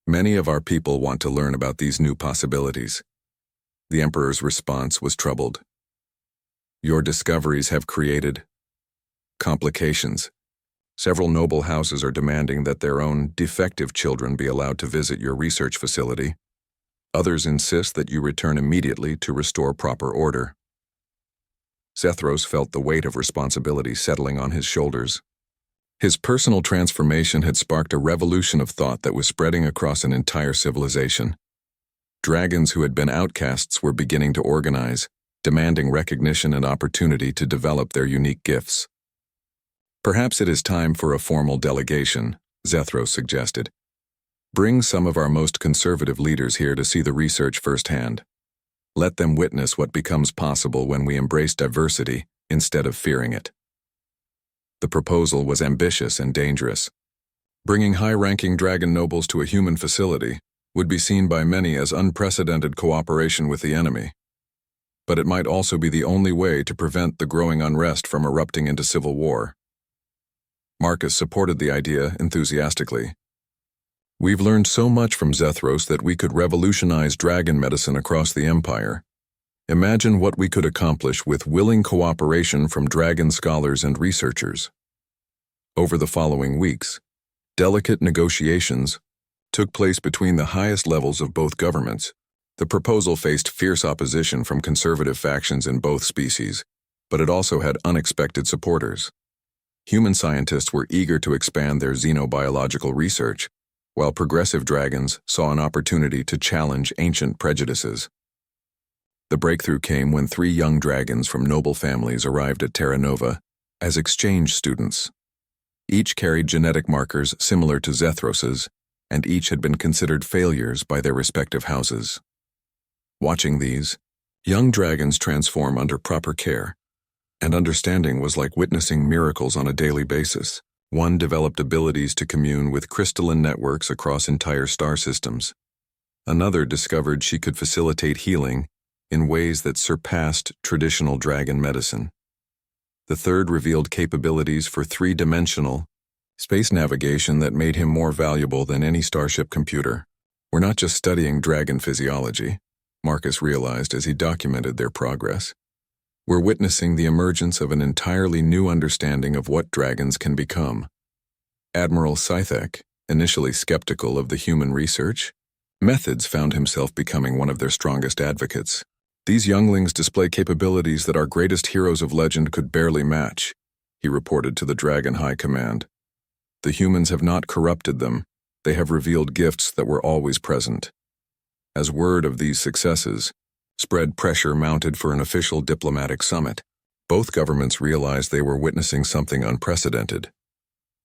Many of our people want to learn about these new possibilities." The Emperor's response was troubled. "Your discoveries have created complications. Several noble houses are demanding that their own defective children be allowed to visit your research facility. Others insist that you return immediately to restore proper order." Zethros felt the weight of responsibility settling on his shoulders. His personal transformation had sparked a revolution of thought that was spreading across an entire civilization. Dragons who had been outcasts were beginning to organize, demanding recognition and opportunity to develop their unique gifts. "Perhaps it is time for a formal delegation," Zethros suggested. "Bring some of our most conservative leaders here to see the research firsthand. Let them witness what becomes possible when we embrace diversity instead of fearing it." The proposal was ambitious and dangerous. Bringing high-ranking dragon nobles to a human facility would be seen by many as unprecedented cooperation with the enemy. But it might also be the only way to prevent the growing unrest from erupting into civil war. Marcus supported the idea enthusiastically. "We've learned so much from Zethros that we could revolutionize dragon medicine across the Empire. Imagine what we could accomplish with willing cooperation from dragon scholars and researchers." Over the following weeks, delicate negotiations took place between the highest levels of both governments. The proposal faced fierce opposition from conservative factions in both species, but it also had unexpected supporters. Human scientists were eager to expand their xenobiological research, while progressive dragons saw an opportunity to challenge ancient prejudices. The breakthrough came when 3 young dragons from noble families arrived at Terra Nova as exchange students. Each carried genetic markers similar to Zethros's, and each had been considered failures by their respective houses. Watching these young dragons transform under proper care and understanding was like witnessing miracles on a daily basis. One developed abilities to commune with crystalline networks across entire star systems. Another discovered she could facilitate healing in ways that surpassed traditional dragon medicine. The third revealed capabilities for 3-dimensional space navigation that made him more valuable than any starship computer. We're not just studying dragon physiology, Marcus realized as he documented their progress. We're witnessing the emergence of an entirely new understanding of what dragons can become. Admiral Sci-Fi, initially skeptical of the human research methods, found himself becoming one of their strongest advocates. These younglings display capabilities that our greatest heroes of legend could barely match, he reported to the Dragon High Command. The humans have not corrupted them, they have revealed gifts that were always present. As word of these successes spread, pressure mounted for an official diplomatic summit. Both governments realized they were witnessing something unprecedented.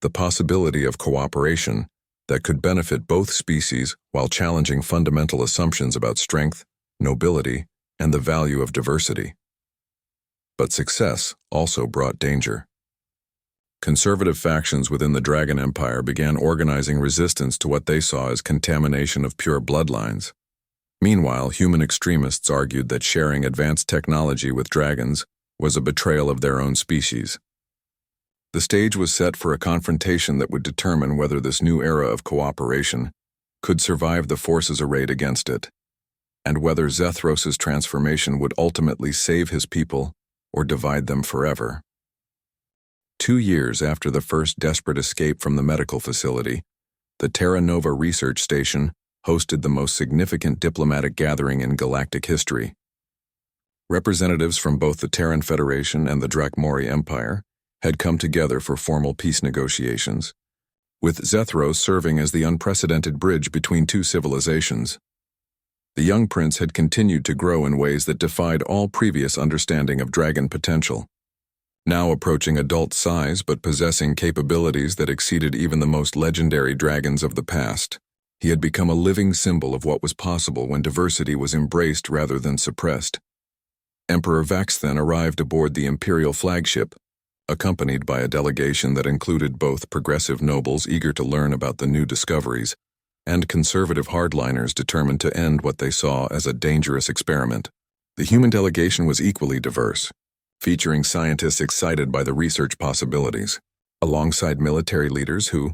The possibility of cooperation that could benefit both species while challenging fundamental assumptions about strength, nobility, and the value of diversity. But success also brought danger. Conservative factions within the Dragon Empire began organizing resistance to what they saw as contamination of pure bloodlines. Meanwhile, human extremists argued that sharing advanced technology with dragons was a betrayal of their own species. The stage was set for a confrontation that would determine whether this new era of cooperation could survive the forces arrayed against it, and whether Zethros' transformation would ultimately save his people or divide them forever. 2 years after the first desperate escape from the medical facility, the Terra Nova research station hosted the most significant diplomatic gathering in galactic history. Representatives from both the Terran Federation and the Drakmori Empire had come together for formal peace negotiations, with Zethros serving as the unprecedented bridge between two civilizations. The young prince had continued to grow in ways that defied all previous understanding of dragon potential. Now approaching adult size but possessing capabilities that exceeded even the most legendary dragons of the past, he had become a living symbol of what was possible when diversity was embraced rather than suppressed. Emperor Vax then arrived aboard the Imperial flagship, accompanied by a delegation that included both progressive nobles eager to learn about the new discoveries and conservative hardliners determined to end what they saw as a dangerous experiment. The human delegation was equally diverse, featuring scientists excited by the research possibilities, alongside military leaders who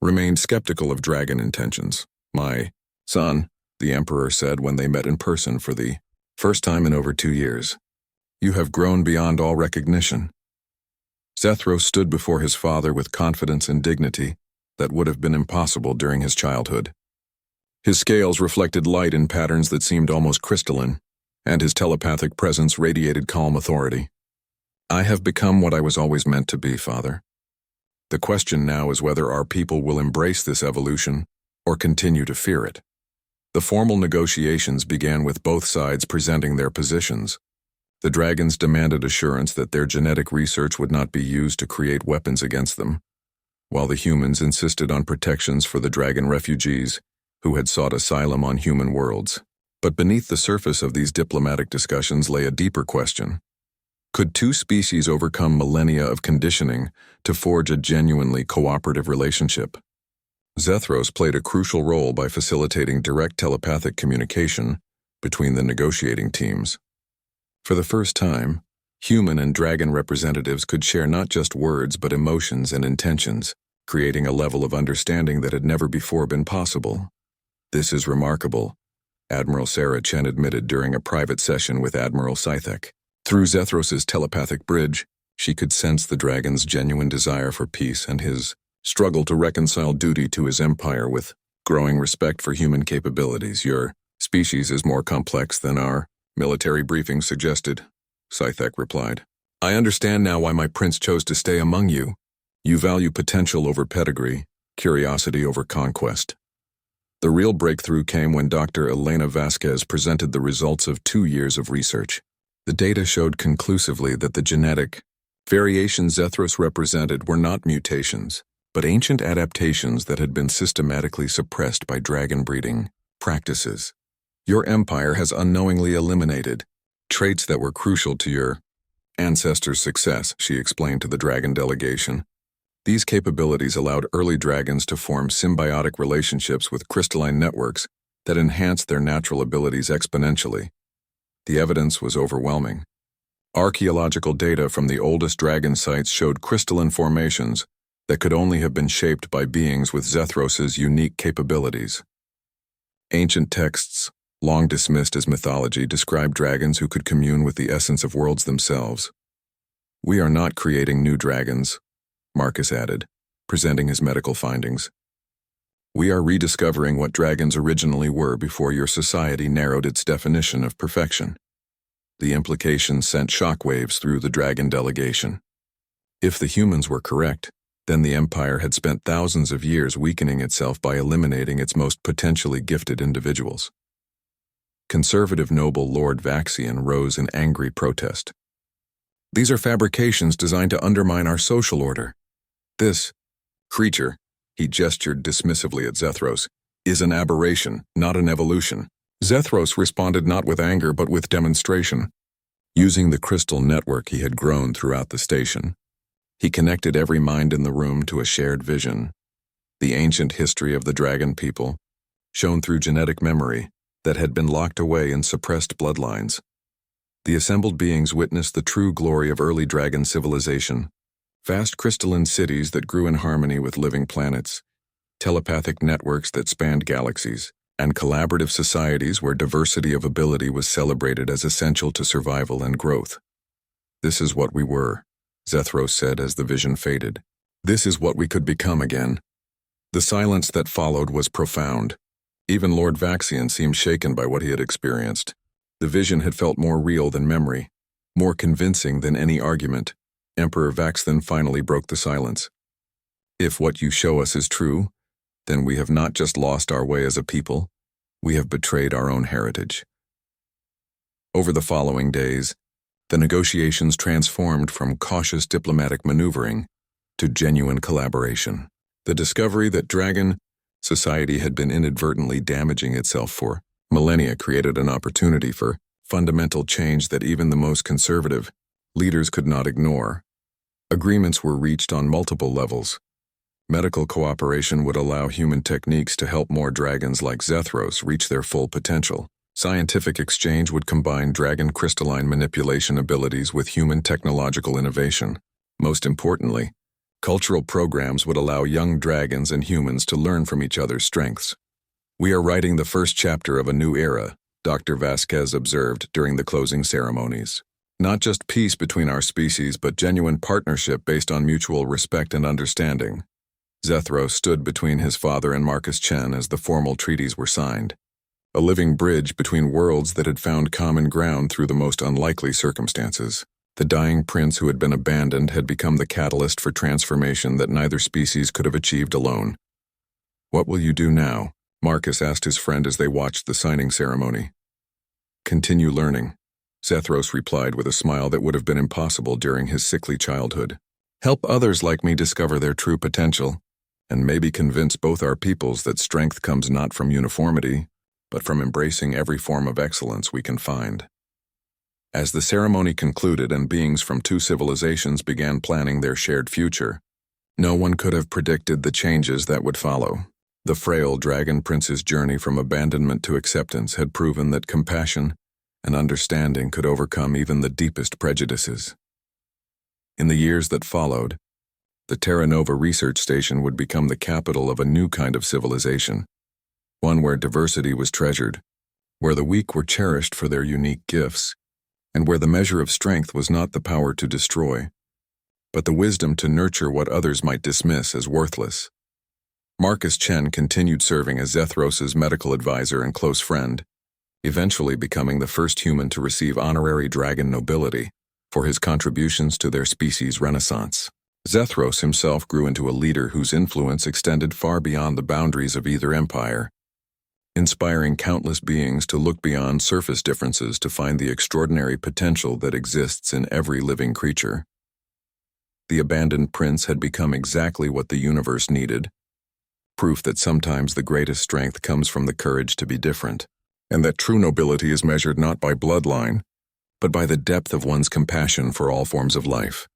remained skeptical of dragon intentions. "My son," the Emperor said when they met in person for the first time in over 2 years, "you have grown beyond all recognition." Zethros stood before his father with confidence and dignity that would have been impossible during his childhood. His scales reflected light in patterns that seemed almost crystalline, and his telepathic presence radiated calm authority. "I have become what I was always meant to be, Father. The question now is whether our people will embrace this evolution or continue to fear it." The formal negotiations began with both sides presenting their positions. The dragons demanded assurance that their genetic research would not be used to create weapons against them, while the humans insisted on protections for the dragon refugees who had sought asylum on human worlds. But beneath the surface of these diplomatic discussions lay a deeper question. Could two species overcome millennia of conditioning to forge a genuinely cooperative relationship? Zethros played a crucial role by facilitating direct telepathic communication between the negotiating teams. For the first time, human and dragon representatives could share not just words but emotions and intentions, creating a level of understanding that had never before been possible. "This is remarkable," Admiral Sarah Chen admitted during a private session with Admiral Scythek. Through Zethros' telepathic bridge, she could sense the dragon's genuine desire for peace and his struggle to reconcile duty to his empire with growing respect for human capabilities. "Your species is more complex than our military briefing suggested," Scythek replied. "I understand now why my prince chose to stay among you. You value potential over pedigree, curiosity over conquest." The real breakthrough came when Dr. Elena Vasquez presented the results of 2 years of research. The data showed conclusively that the genetic variations Zethros represented were not mutations, but ancient adaptations that had been systematically suppressed by dragon breeding practices. "Your empire has unknowingly eliminated traits that were crucial to your ancestors' success," she explained to the dragon delegation. These capabilities allowed early dragons to form symbiotic relationships with crystalline networks that enhanced their natural abilities exponentially. The evidence was overwhelming. Archaeological data from the oldest dragon sites showed crystalline formations that could only have been shaped by beings with Zethros' unique capabilities. Ancient texts, long dismissed as mythology, describe dragons who could commune with the essence of worlds themselves. "We are not creating new dragons," Marcus added, presenting his medical findings. "We are rediscovering what dragons originally were before your society narrowed its definition of perfection." The implication sent shockwaves through the dragon delegation. If the humans were correct, then the Empire had spent thousands of years weakening itself by eliminating its most potentially gifted individuals. Conservative noble Lord Vaxian rose in angry protest. "These are fabrications designed to undermine our social order. This creature," he gestured dismissively at Zethros, "is an aberration, not an evolution." Zethros responded not with anger but with demonstration. Using the crystal network he had grown throughout the station, he connected every mind in the room to a shared vision, the ancient history of the dragon people, shown through genetic memory that had been locked away in suppressed bloodlines. The assembled beings witnessed the true glory of early dragon civilization, vast crystalline cities that grew in harmony with living planets, telepathic networks that spanned galaxies, and collaborative societies where diversity of ability was celebrated as essential to survival and growth. "This is what we were," Zethros said as the vision faded. "This is what we could become again." The silence that followed was profound. Even Lord Vaxian seemed shaken by what he had experienced. The vision had felt more real than memory, more convincing than any argument. Emperor Vax then finally broke the silence. "If what you show us is true, then we have not just lost our way as a people, we have betrayed our own heritage." Over the following days, the negotiations transformed from cautious diplomatic maneuvering to genuine collaboration. The discovery that dragon society had been inadvertently damaging itself for millennia created an opportunity for fundamental change that even the most conservative leaders could not ignore. Agreements were reached on multiple levels. Medical cooperation would allow human techniques to help more dragons like Zethros reach their full potential. Scientific exchange would combine dragon crystalline manipulation abilities with human technological innovation. Most importantly, cultural programs would allow young dragons and humans to learn from each other's strengths. "We are writing the first chapter of a new era," Dr. Vasquez observed during the closing ceremonies. "Not just peace between our species, but genuine partnership based on mutual respect and understanding." Zethros stood between his father and Marcus Chen as the formal treaties were signed, a living bridge between worlds that had found common ground through the most unlikely circumstances. The dying prince who had been abandoned had become the catalyst for transformation that neither species could have achieved alone. "What will you do now?" Marcus asked his friend as they watched the signing ceremony. "Continue learning," Zethros replied with a smile that would have been impossible during his sickly childhood. "Help others like me discover their true potential, and maybe convince both our peoples that strength comes not from uniformity, but from embracing every form of excellence we can find." As the ceremony concluded and beings from two civilizations began planning their shared future, no one could have predicted the changes that would follow. The frail dragon prince's journey from abandonment to acceptance had proven that compassion and understanding could overcome even the deepest prejudices. In the years that followed, the Terra Nova research station would become the capital of a new kind of civilization, one where diversity was treasured, where the weak were cherished for their unique gifts, and where the measure of strength was not the power to destroy, but the wisdom to nurture what others might dismiss as worthless. Marcus Chen continued serving as Zethros' medical advisor and close friend, eventually becoming the first human to receive honorary dragon nobility for his contributions to their species' renaissance. Zethros himself grew into a leader whose influence extended far beyond the boundaries of either empire, inspiring countless beings to look beyond surface differences to find the extraordinary potential that exists in every living creature. The abandoned prince had become exactly what the universe needed, proof that sometimes the greatest strength comes from the courage to be different, and that true nobility is measured not by bloodline, but by the depth of one's compassion for all forms of life.